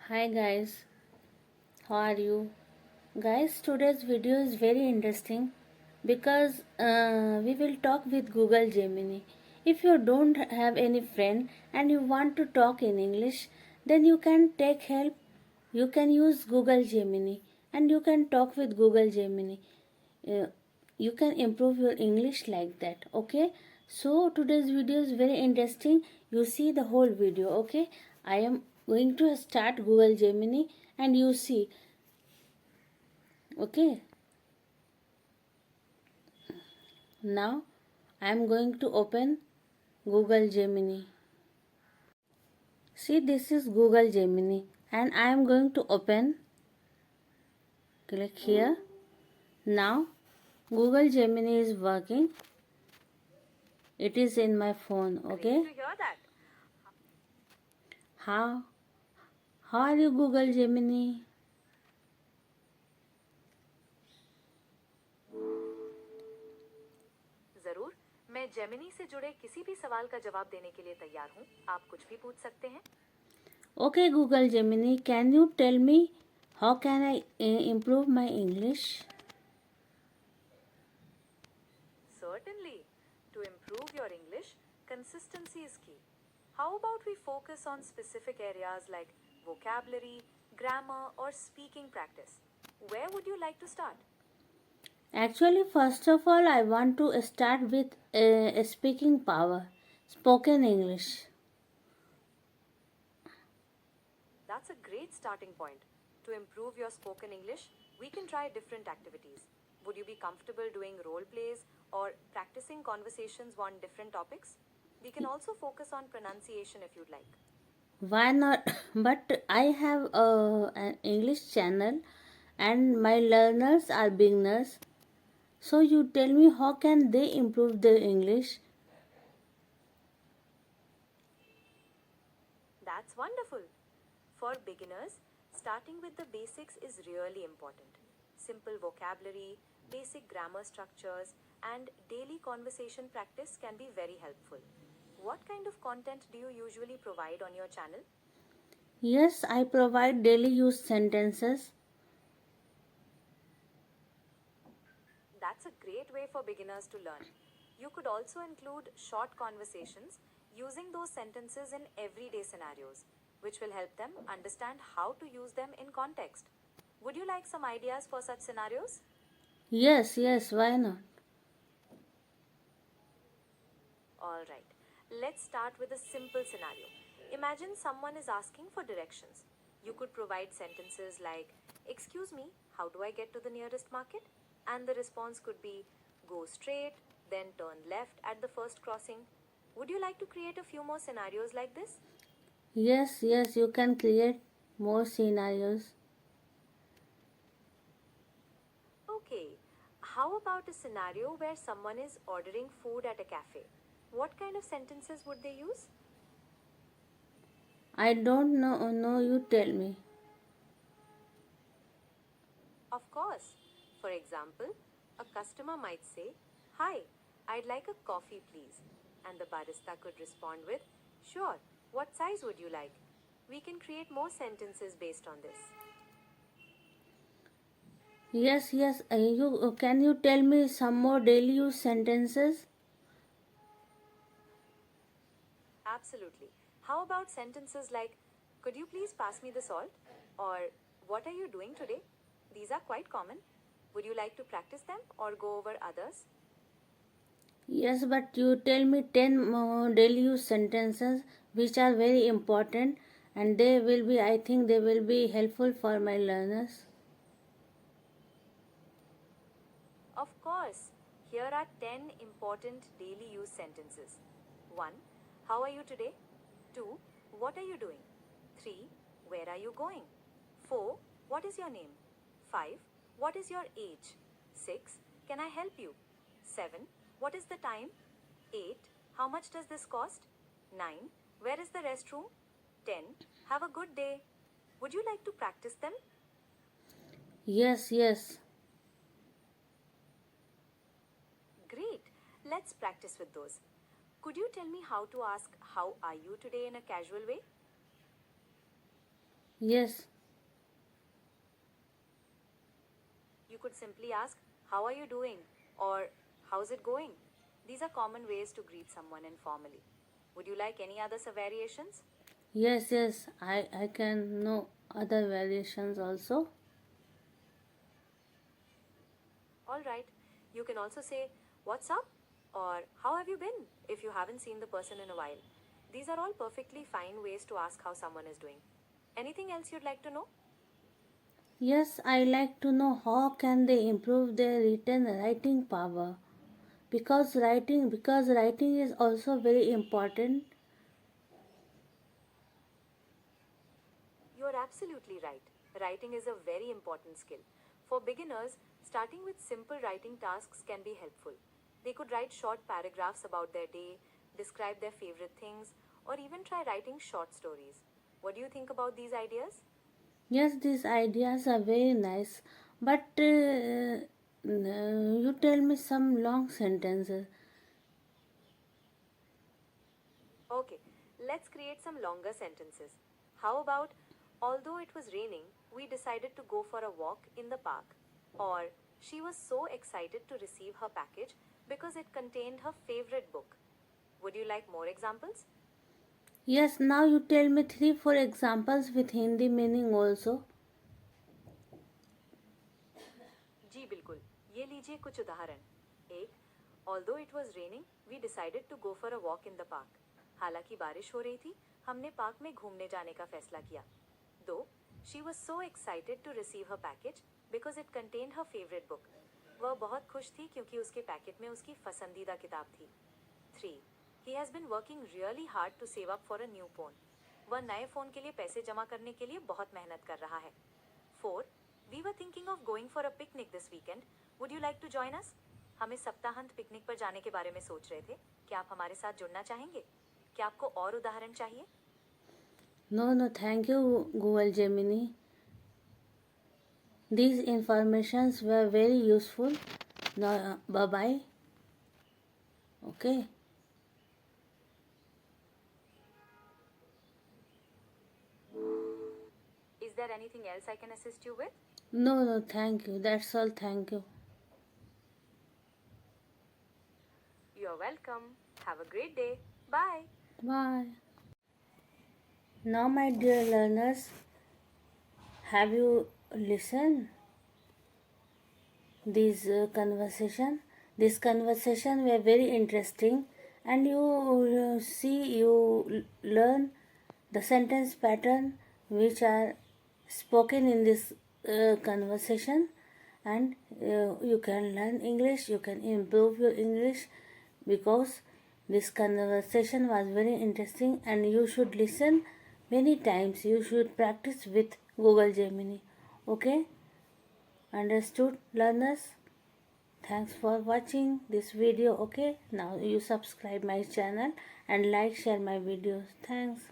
Hi guys, how are you? Guys, today's video is very interesting because we will talk with Google Gemini. If you don't have any friend and you want to talk in English, then you can take help. You can use Google Gemini and you can talk with Google Gemini. Uh, you can improve your English like that. Okay, so today's video is very interesting. You see the whole video. Okay, I am going to start Google Gemini and you see. Okay, now I am going to open Google Gemini. See, this is Google Gemini and I am going to open. Click here. Now Google Gemini is working. It is in my phone. Okay, Great to hear that. how are you, Google Gemini? जरूर, मैं Gemini से जुड़े किसी भी सवाल का जवाब देने के लिए तैयार हूँ। आप कुछ भी पूछ सकते हैं। Okay, Google Gemini, can you tell me how can I improve my English? Certainly. To improve your English, consistency is key. How about we focus on specific areas like vocabulary, grammar, or speaking practice? Where would you like to start? Actually, first of all, I want to start with speaking power, spoken English. That's a great starting point. To improve your spoken English, we can try different activities. Would you be comfortable doing role plays or practicing conversations on different topics? We can also focus on pronunciation if you'd like. Why not? But I have an English channel and my learners are beginners. So you tell me how can they improve their English? That's wonderful. For beginners, starting with the basics is really important. Simple vocabulary, basic grammar structures, and daily conversation practice can be very helpful. What kind of content do you usually provide on your channel? Yes, I provide daily use sentences. That's a great way for beginners to learn. You could also include short conversations using those sentences in everyday scenarios, which will help them understand how to use them in context. Would you like some ideas for such scenarios? Yes, why not? Alright, let's start with a simple scenario. Imagine someone is asking for directions. You could provide sentences like, "Excuse me, how do I get to the nearest market?" And the response could be, "Go straight, then turn left at the first crossing." Would you like to create a few more scenarios like this? Yes, you can create more scenarios. Okay, how about a scenario where someone is ordering food at a cafe? What kind of sentences would they use? I don't know, no, you tell me. Of course. For example, a customer might say, "Hi, I'd like a coffee, please." And the barista could respond with, "Sure, what size would you like?" We can create more sentences based on this. Yes, you can you tell me some more daily use sentences? Absolutely. How about sentences like, "Could you please pass me the salt?" Or, "What are you doing today?" These are quite common. Would you like to practice them or go over others? Yes, but you tell me 10 more daily use sentences which are very important and they will be, I think they will be helpful for my learners. Of course, here are 10 important daily use sentences. 1. How are you today? 2. What are you doing? 3. Where are you going? 4. What is your name? 5. What is your age? 6. Can I help you? 7. What is the time? 8. How much does this cost? 9. Where is the restroom? 10. Have a good day. Would you like to practice them? Yes. Great. Let's practice with those. Could you tell me how to ask "How are you today" in a casual way? Yes. You could simply ask, "How are you doing?" or "How's it going?" These are common ways to greet someone informally. Would you like any other variations? Yes, I can know other variations also. Alright, you can also say, "What's up?" or "How have you been?" if you haven't seen the person in a while. These are all perfectly fine ways to ask how someone is doing. Anything else you'd like to know? Yes, I like to know how can they improve their written writing power, because writing is also very important. You're absolutely right. Writing is a very important skill. For beginners, starting with simple writing tasks can be helpful. They could write short paragraphs about their day, describe their favorite things, or even try writing short stories. What do you think about these ideas? Yes, these ideas are very nice, but you tell me some long sentences. Okay, let's create some longer sentences. How about, "Although it was raining, we decided to go for a walk in the park." Or, "She was so excited to receive her package because it contained her favorite book." Would you like more examples? Yes, now you tell me 3 4 examples with Hindi meaning also. जी बिल्कुल, ये लीजिए कुछ उदाहरण। एक, Although it was raining, we decided to go for a walk in the park. हालांकि बारिश हो रही थी, हमने पार्क में घूमने जाने का फैसला किया। दो, She was so excited to receive her package because it contained her favorite book. वह बहुत खुश थी क्योंकि उसके पैकेट में उसकी पसंदीदा किताब थी। 3. He has been working really hard to save up for a new phone. वह नए फ़ोन के लिए पैसे जमा करने के लिए बहुत मेहनत कर रहा है। 4. We were thinking of going for a picnic this weekend. Would you like to join us? हम इस सप्ताहांत पिकनिक पर जाने के बारे में सोच रहे थे। क्या आप हमारे साथ जुड़ना चाहेंगे? क्या आपको और उदाहरण चाहिए? No, thank you, Google Gemini. These informations were very useful. Now, bye bye. Okay. Is there anything else I can assist you with? No, thank you. That's all. Thank you. You're welcome. Have a great day. Bye. Bye. Now, my dear learners, have you listened this conversation? This conversation were very interesting, and you learn the sentence pattern which are spoken in this conversation, and you can learn English. You can improve your English because this conversation was very interesting, and you should listen many times. You should practice with Google Gemini. Okay, understood, learners? Thanks for watching this video. Okay, now you subscribe my channel and like share my videos. Thanks.